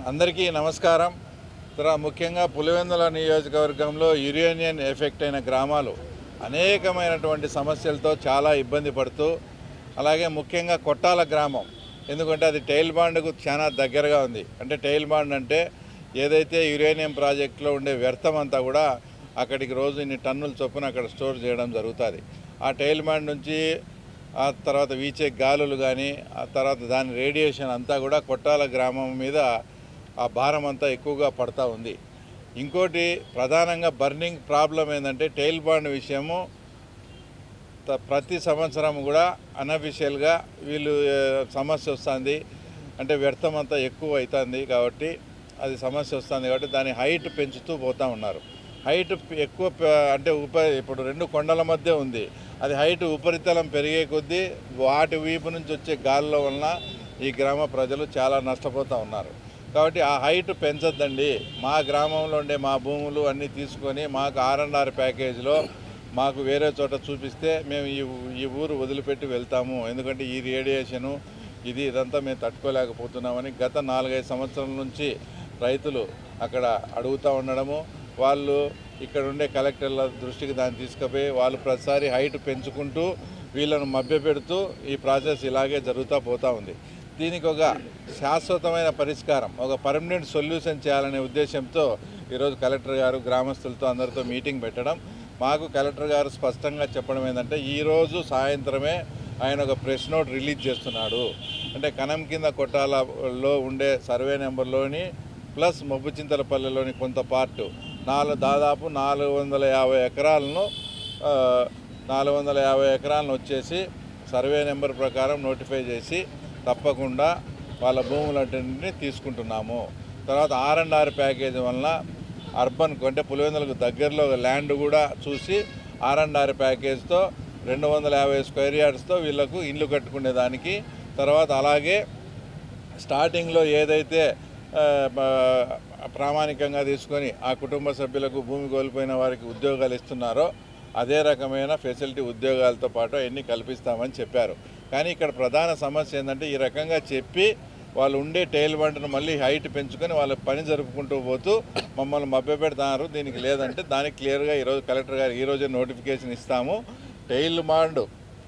అందరికీ నమస్కారం. ముఖ్యంగా పులివెందుల నియోజకవర్గంలో యురేనియన్ ఎఫెక్ట్ అయిన గ్రామాలు అనేకమైనటువంటి సమస్యలతో చాలా ఇబ్బంది పడుతూ, అలాగే ముఖ్యంగా కొట్టాల గ్రామం, ఎందుకంటే అది టైల్ బాండ్కు చాలా దగ్గరగా ఉంది. అంటే టైల్ బాండ్ అంటే ఏదైతే యురేనియం ప్రాజెక్టులో ఉండే వ్యర్థం అంతా కూడా అక్కడికి రోజు ఇన్ని టన్నుల చొప్పున అక్కడ స్టోర్ చేయడం జరుగుతుంది. ఆ టైల్ బాండ్ నుంచి ఆ తర్వాత వీచే గాలులు కానీ ఆ తర్వాత దాని రేడియేషన్ అంతా కూడా కొట్టాల గ్రామం మీద ఆ భారం అంతా ఎక్కువగా పడతా ఉంది. ఇంకోటి ప్రధానంగా బర్నింగ్ ప్రాబ్లం ఏంటంటే టైల్ బాండ్ విషయము ప్రతి సంవత్సరం కూడా అన్అఫిషియల్గా వీళ్ళు సమస్య వస్తుంది. అంటే వ్యర్థం అంతా ఎక్కువ అవుతుంది కాబట్టి అది సమస్య వస్తుంది కాబట్టి దాని హైట్ పెంచుతూ పోతూ ఉన్నారు. హైట్ ఎక్కువ అంటే ఇప్పుడు రెండు కొండల మధ్య ఉంది. అది హైట్ ఉపరితలం పెరిగే కొద్దీ వాటి వీపు నుంచి వచ్చే గాలిలో వలన ఈ గ్రామ ప్రజలు చాలా నష్టపోతూ ఉన్నారు. కాబట్టి ఆ హైట్ పెంచొద్దండి. మా గ్రామంలో ఉండే మా భూములు అన్నీ తీసుకొని మాకు R&R ప్యాకేజీలో మాకు వేరే చోట చూపిస్తే మేము ఈ ఊరు వదిలిపెట్టి వెళ్తాము. ఎందుకంటే ఈ రేడియేషను ఇదంతా మేము తట్టుకోలేకపోతున్నామని గత 4-5 సంవత్సరాల నుంచి రైతులు అక్కడ అడుగుతూ ఉండడము, వాళ్ళు ఇక్కడ ఉండే కలెక్టర్ల దృష్టికి దాన్ని తీసుకుపోయి వాళ్ళు ప్రతిసారి హైట్ పెంచుకుంటూ వీళ్ళను మభ్యపెడుతూ ఈ ప్రాసెస్ ఇలాగే జరుగుతూ పోతూ ఉంది. దీనికి ఒక శాశ్వతమైన పరిష్కారం, ఒక పర్మనెంట్ సొల్యూషన్ చేయాలనే ఉద్దేశంతో ఈరోజు కలెక్టర్ గారు గ్రామస్తులతో అందరితో మీటింగ్ పెట్టడం, మాకు కలెక్టర్ గారు స్పష్టంగా చెప్పడం ఏంటంటే ఈరోజు సాయంత్రమే ఆయన ఒక ప్రెస్ నోట్ రిలీజ్ చేస్తున్నాడు. అంటే కనం కింద కొట్టాలలో ఉండే సర్వే నెంబర్లోని ప్లస్ మొబ్బుచింతలపల్లిలోని కొంత పార్టు దాదాపు 450 ఎకరాలను వచ్చేసి సర్వే నెంబర్ ప్రకారం నోటిఫై చేసి తప్పకుండా వాళ్ళ భూములన్నింటినీ తీసుకుంటున్నాము. తర్వాత R&R ప్యాకేజీ వలన అర్బన్ అంటే పులివెందులకు దగ్గరలో ల్యాండ్ కూడా చూసి R&R ప్యాకేజ్తో 250 స్క్వేర్ యార్డ్స్తో వీళ్ళకు ఇల్లు కట్టుకునేదానికి, తర్వాత అలాగే స్టార్టింగ్లో ఏదైతే ప్రామాణికంగా తీసుకొని ఆ కుటుంబ సభ్యులకు భూమి కోల్పోయిన వారికి ఉద్యోగాలు ఇస్తున్నారో అదే రకమైన ఫెసిలిటీ ఉద్యోగాలతో పాటు అవన్నీ కల్పిస్తామని చెప్పారు. కానీ ఇక్కడ ప్రధాన సమస్య ఏంటంటే ఈ రకంగా చెప్పి వాళ్ళు ఉండే టైల్ బండ్ను మళ్ళీ హైట్ పెంచుకొని వాళ్ళ పని జరుపుకుంటూ పోతూ మమ్మల్ని మభ్యపెడతారు. దీనికి లేదంటే దానికి క్లియర్గా ఈరోజు కలెక్టర్ గారు ఈరోజే నోటిఫికేషన్ ఇస్తాము. టైల్ బాండ్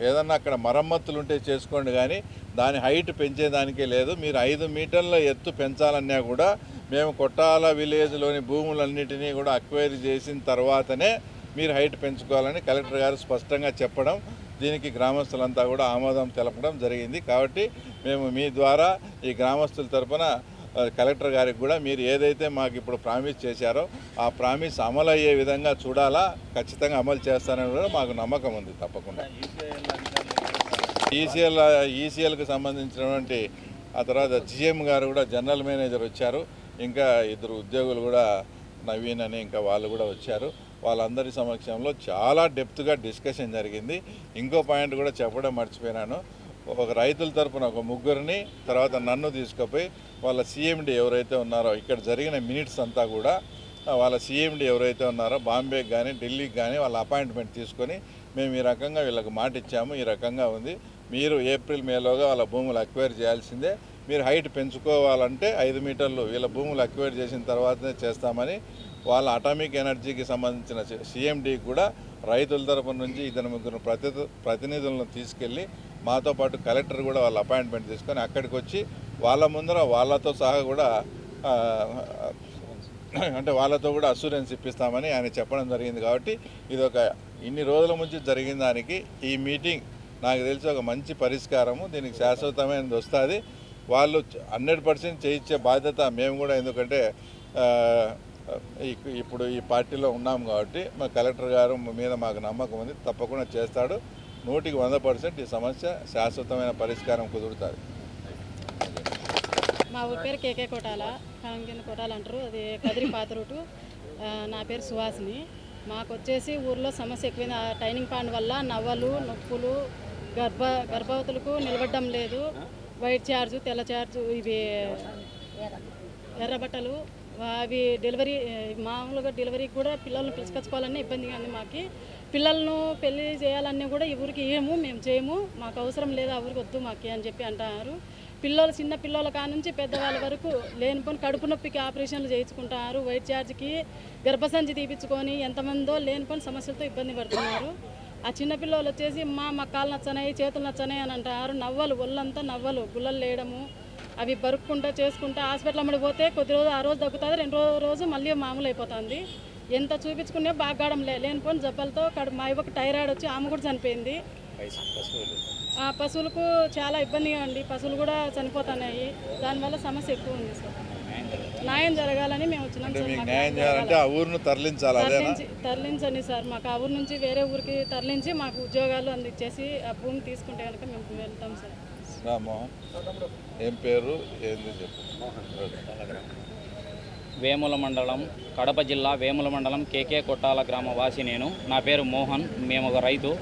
ఏదన్నా అక్కడ మరమ్మతులు ఉంటే చేసుకోండి, కానీ దాని హైట్ పెంచేదానికే లేదు. మీరు 5 మీటర్ల ఎత్తు పెంచాలన్నా కూడా మేము కొట్టాల విలేజ్లోని భూములన్నిటినీ కూడా అక్వైరీ చేసిన తర్వాతనే మీరు హైట్ పెంచుకోవాలని కలెక్టర్ గారు స్పష్టంగా చెప్పడం, దీనికి గ్రామస్తులంతా కూడా ఆమోదం తెలపడం జరిగింది. కాబట్టి మేము మీ ద్వారా ఈ గ్రామస్తుల తరఫున కలెక్టర్ గారికి కూడా మీరు ఏదైతే మాకు ఇప్పుడు ప్రామిస్ చేశారో ఆ ప్రామిస్ అమలు అయ్యే విధంగా చూడాలా, ఖచ్చితంగా అమలు చేస్తారని కూడా మాకు నమ్మకం ఉంది. తప్పకుండా ఈసీఎల్కి సంబంధించినటువంటి ఆ తర్వాత GM గారు కూడా జనరల్ మేనేజర్ వచ్చారు, ఇంకా 2 ఉద్యోగులు కూడా నవీన్ అని ఇంకా వాళ్ళు కూడా వచ్చారు. వాళ్ళందరి సమక్షంలో చాలా డెప్త్గా డిస్కషన్ జరిగింది. ఇంకో పాయింట్ కూడా చెప్పడం మర్చిపోయినాను. ఒక రైతుల తరపున ఒక 3 తర్వాత నన్ను తీసుకుపోయి వాళ్ళ CMD ఎవరైతే ఉన్నారో ఇక్కడ జరిగిన మినిట్స్ అంతా కూడా వాళ్ళ CMD ఎవరైతే ఉన్నారో బాంబేకి కానీ ఢిల్లీకి కానీ వాళ్ళ అపాయింట్మెంట్ తీసుకొని మేము ఈ రకంగా వీళ్ళకి మాట ఇచ్చాము, ఈ రకంగా ఉంది, మీరు ఏప్రిల్ మేలోగా వాళ్ళ భూములు అక్వైర్ చేయాల్సిందే, మీరు హైట్ పెంచుకోవాలంటే 5 మీటర్లు వీళ్ళ భూములు అక్వైర్ చేసిన తర్వాతనే చేస్తామని వాళ్ళ అటామిక్ ఎనర్జీకి సంబంధించిన CMDకి కూడా రైతుల తరపు నుంచి 2-3 ప్రతినిధులను తీసుకెళ్ళి మాతో పాటు కలెక్టర్ కూడా వాళ్ళ అపాయింట్మెంట్ తీసుకొని అక్కడికి వచ్చి వాళ్ళ ముందర వాళ్ళతో సహా కూడా అంటే వాళ్ళతో కూడా అష్యూరెన్స్ ఇప్పిస్తామని ఆయన చెప్పడం జరిగింది. కాబట్టి ఇది ఒక ఇన్ని రోజుల నుంచి జరిగిన దానికి ఈ మీటింగ్ నాకు తెలిసి ఒక మంచి పరిష్కారము, దీనికి శాశ్వతమైనది వస్తుంది. వాళ్ళు 100% చేయించే బాధ్యత మేము కూడా, ఎందుకంటే ఇప్పుడు ఈ పార్టీలో ఉన్నాం కాబట్టి మా కలెక్టర్ గారు మీద మాకు నమ్మకం ఉంది, తప్పకుండా చేస్తాడు. 100% ఈ సమస్య శాశ్వతమైన పరిష్కారం కుదురుతుంది. మా ఊరి పేరు కేకే కోటాల, కనం కింద కోటాల అంటారు, అది కదిరి పాత రూటు. నా పేరు సుహాసిని. మాకు వచ్చేసి ఊర్లో సమస్య ఎక్కువైంది. ఆ టైనింగ్ పాండ్ వల్ల నవ్వలు, నొప్పులు, గర్భవతులకు నిలబడడం లేదు. వైట్ ఛార్జు, తెల్ల ఛార్జు, ఇవి ఎర్రబట్టలు, అవి డెలివరీ మామూలుగా డెలివరీకి కూడా పిల్లలను పిలుచుకొచ్చుకోవాలన్నా ఇబ్బందిగా ఉంది. మాకు పిల్లలను పెళ్లి చేయాలన్నా కూడా ఈ ఊరికి మేము చేయము, మాకు అవసరం లేదు, ఆ ఊరికి వద్దు మాకు అని చెప్పి అంటున్నారు. పిల్లలు చిన్న పిల్లల కానుంచి పెద్దవాళ్ళ వరకు లేనిపోని కడుపు నొప్పికి ఆపరేషన్లు చేయించుకుంటున్నారు. వైట్ ఛార్జ్కి గర్భసంచి తీపించుకొని ఎంతమందో లేనిపోని సమస్యలతో ఇబ్బంది పడుతున్నారు. ఆ చిన్నపిల్లలు వచ్చేసి మా కాళ్ళు నచ్చనాయి, చేతులు నచ్చనాయి అని అంటారు. నవ్వలు, ఒళ్ళంతా నవ్వలు, గుల్లలు లేయడము, అవి బరుక్కుంటా చేసుకుంటా హాస్పిటల్ అమ్మడి పోతే కొద్ది రోజు ఆ రోజు తగ్గుతుంది, రెండో రోజు మళ్ళీ మామూలు అయిపోతుంది. ఎంత చూపించుకునే బాగాడం లేనిపోని జబ్బలతో మా ఇవ్వకు టైరాయిడ్ వచ్చి ఆమె కూడా చనిపోయింది. పశువులకు చాలా ఇబ్బందిగా ఉంది, పశువులు కూడా చనిపోతున్నాయి. దానివల్ల సమస్య ఎక్కువ ఉంది సార్. న్యాయం జరగాలని మేము వచ్చినాం సార్. తరలించండి సార్, మాకు ఆ ఊరు నుంచి వేరే ఊరికి తరలించి మాకు ఉద్యోగాలు అందించేసి ఆ భూమి తీసుకుంటే కనుక మేము వెళ్తాం సార్. ఏం పేరు ఏంది చెప్పు. వేముల మండలం, కడప జిల్లా వేముల మండలం కేకే కొట్టాల గ్రామ వాసి నేను. నా పేరు మోహన్. మేము ఒక రైతు.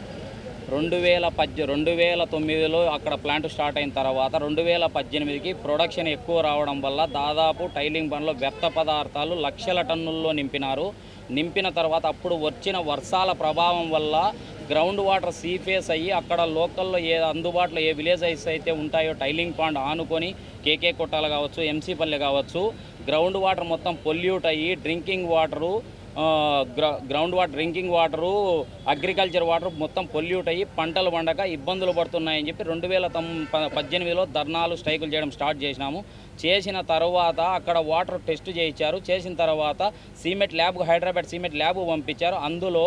2009లో అక్కడ ప్లాంట్ స్టార్ట్ అయిన తర్వాత 2018కి ప్రొడక్షన్ ఎక్కువ రావడం వల్ల దాదాపు టైలింగ్ పనిలో వ్యర్థ పదార్థాలు లక్షల టన్నుల్లో నింపిన తర్వాత అప్పుడు వచ్చిన వర్షాల ప్రభావం వల్ల గ్రౌండ్ వాటర్ సీఫేస్ అయ్యి అక్కడ లోకల్లో అందుబాటులో ఏ విలేజెస్ అయితే ఉంటాయో టైలింగ్ పాండ్ ఆనుకొని కేకే కొట్టాలు కావచ్చు, ఎంసీ పల్లె కావచ్చు, గ్రౌండ్ వాటర్ మొత్తం పొల్యూట్ అయ్యి drinking water, ground water, drinking water, agriculture water మొత్తం పొల్యూట్ అయ్యి పంటలు పండక ఇబ్బందులు పడుతున్నాయని చెప్పి 2018లో ధర్నాలు, స్ట్రైకులు చేయడం స్టార్ట్ చేసినాము. చేసిన తర్వాత అక్కడ వాటర్ టెస్ట్ చేయించారు. చేసిన తర్వాత cement lab, Hyderabad cement lab పంపించారు. అందులో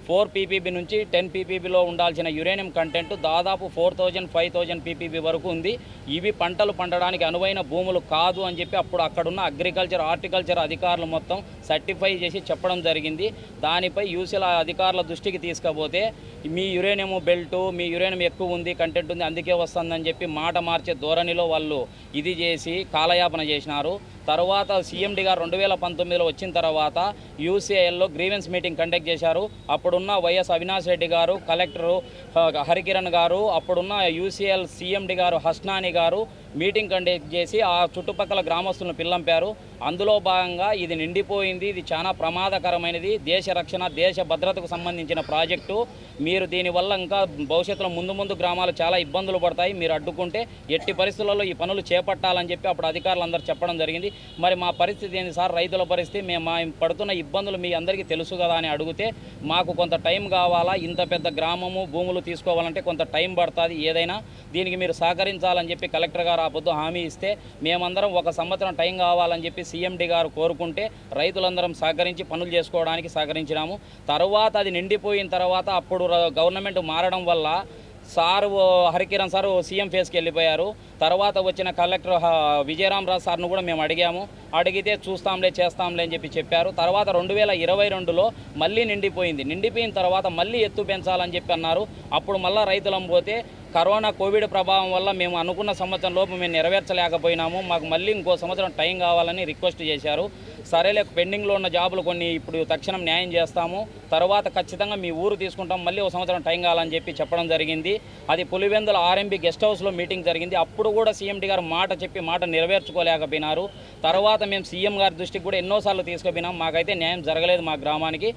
4 ppb నుంచి 10 ppbలో ఉండాల్సిన యురేనియం కంటెంట్ దాదాపు 4000, 5000 ppb వరకు ఉంది. ఇవి పంటలు పండడానికి అనువైన భూములు కాదు అని చెప్పి అప్పుడు అక్కడున్న అగ్రికల్చర్, హార్టికల్చర్ అధికారులు మొత్తం సర్టిఫై చేసి చెప్పడం జరిగింది. దానిపై యూసీఎల్ అధికారుల దృష్టికి తీసుకపోతే మీ యురేనియం బెల్టు, మీ యురేనియం ఎక్కువ ఉంది, కంటెంట్ ఉంది, అందుకే వస్తుందని చెప్పి మాట మార్చే ధోరణిలో వాళ్ళు ఇది చేసి కాలయాపన చేసినారు. తర్వాత సీఎండి గారు 2019లో వచ్చిన తర్వాత యూసీఐఎల్లో గ్రీవెన్స్ మీటింగ్ కండక్ట్ చేశారు. అప్పుడున్న వైఎస్ అవినాష్ రెడ్డి గారు, కలెక్టరు హరికిరణ్ గారు, అప్పుడున్న యూసీఎల్ సీఎండి గారు హస్నాని గారు మీటింగ్ కండక్ట్ చేసి ఆ చుట్టుపక్కల గ్రామస్తులను పిల్లంపారు. అందులో భాగంగా ఇది నిండిపోయింది, ఇది చాలా ప్రమాదకరమైనది, దేశ రక్షణ, దేశ భద్రతకు సంబంధించిన ప్రాజెక్టు, మీరు దీనివల్ల ఇంకా భవిష్యత్తులో ముందు గ్రామాలు చాలా ఇబ్బందులు పడతాయి, మీరు అడ్డుకుంటే ఎట్టి పరిస్థితులలో ఈ పనులు చేపట్టాలని చెప్పి అప్పుడు అధికారులందరూ చెప్పడం జరిగింది. మరి మా పరిస్థితి ఏంది సార్, రైతుల పరిస్థితి, మేము పడుతున్న ఇబ్బందులు మీ అందరికీ తెలుసు కదా అని అడిగితే మాకు కొంత టైం కావాలా, ఇంత పెద్ద గ్రామము భూములు తీసుకోవాలంటే కొంత టైం పడుతుంది, ఏదైనా దీనికి మీరు సహకరించాలని చెప్పి కలెక్టర్ గారు ఆ పొద్దు హామీ ఇస్తే మేమందరం 1 సంవత్సరం టైం కావాలని చెప్పి సీఎండి గారు కోరుకుంటే రైతులందరం సహకరించి పనులు చేసుకోవడానికి సహకరించినాము. తర్వాత అది నిండిపోయిన తర్వాత అప్పుడు గవర్నమెంట్ మారడం వల్ల సారు హరికిరణ్ సారు సీఎం ఫేస్కి వెళ్ళిపోయారు. తర్వాత వచ్చిన కలెక్టర్ విజయరామరాజు సార్ను కూడా మేము అడిగితే చూస్తాంలే, చేస్తాంలే అని చెప్పారు. తర్వాత 2022లో మళ్ళీ నిండిపోయిన తర్వాత మళ్ళీ ఎత్తు పెంచాలని చెప్పి అన్నారు. అప్పుడు మళ్ళీ రైతులం పోతే కరోనా, కోవిడ్ ప్రభావం వల్ల మేము అనుకున్న సంవత్సరం లోపు మేము నెరవేర్చలేకపోయినాము, మాకు మళ్ళీ ఇంకో సంవత్సరం టైం కావాలని రిక్వెస్ట్ చేశారు. సరేలే, పెండింగ్లో ఉన్న జాబులు కొన్ని ఇప్పుడు తక్షణం న్యాయం చేస్తాము, తర్వాత ఖచ్చితంగా మీ ఊరు తీసుకుంటాం, మళ్ళీ 1 సంవత్సరం టైం కావాలని చెప్పడం జరిగింది. అది పులివెందుల ఆర్ఎంబీ గెస్ట్ హౌస్లో మీటింగ్ జరిగింది. అప్పుడు కూడా సీఎండి గారు మాట నెరవేర్చుకోలేకపోయినారు. తర్వాత మేము సీఎం గారి దృష్టికి కూడా ఎన్నోసార్లు తీసుకుపోయినాం, మాకైతే న్యాయం జరగలేదు మా గ్రామానికి.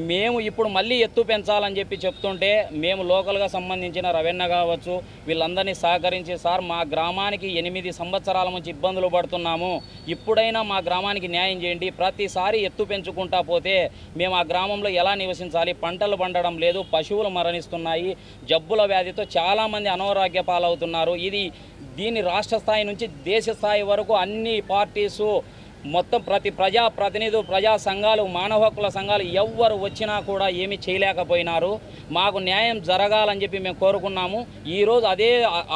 మేము ఇప్పుడు మళ్ళీ ఎత్తు పెంచాలని చెప్తుంటే మేము లోకల్గా సంబంధించిన రవెన్న కావచ్చు వీళ్ళందరినీ సహకరించి, సార్ మా గ్రామానికి 8 సంవత్సరాల నుంచి ఇబ్బందులు పడుతున్నాము, ఇప్పుడైనా మా గ్రామానికి న్యాయం చేయండి, ప్రతిసారి ఎత్తు పెంచుకుంటా పోతే మేము ఆ గ్రామంలో ఎలా నివసించాలి, పంటలు పండడం లేదు, పశువులు మరణిస్తున్నాయి, జబ్బుల వ్యాధితో చాలామంది అనారోగ్య పాలవుతున్నారు. దీన్ని రాష్ట్ర స్థాయి నుంచి దేశ స్థాయి వరకు అన్ని పార్టీసు మొత్తం ప్రతి ప్రజాప్రతినిధులు, ప్రజా సంఘాలు, మానవ హక్కుల సంఘాలు ఎవ్వరు వచ్చినా కూడా ఏమీ చేయలేకపోయినారు. మాకు న్యాయం జరగాలని చెప్పి మేము కోరుకున్నాము. ఈరోజు అదే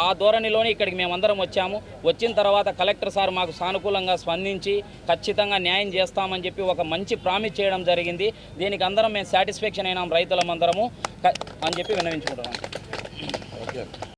ఆ ధోరణిలోనే ఇక్కడికి మేమందరం వచ్చాము. వచ్చిన తర్వాత కలెక్టర్ సార్ మాకు సానుకూలంగా స్పందించి ఖచ్చితంగా న్యాయం చేస్తామని చెప్పి ఒక మంచి ప్రామిస్ చేయడం జరిగింది. దీనికి అందరం మేము సాటిస్ఫాక్షన్ అయినాం రైతులమందరము అని చెప్పి విన్నవించుకుంటున్నాం.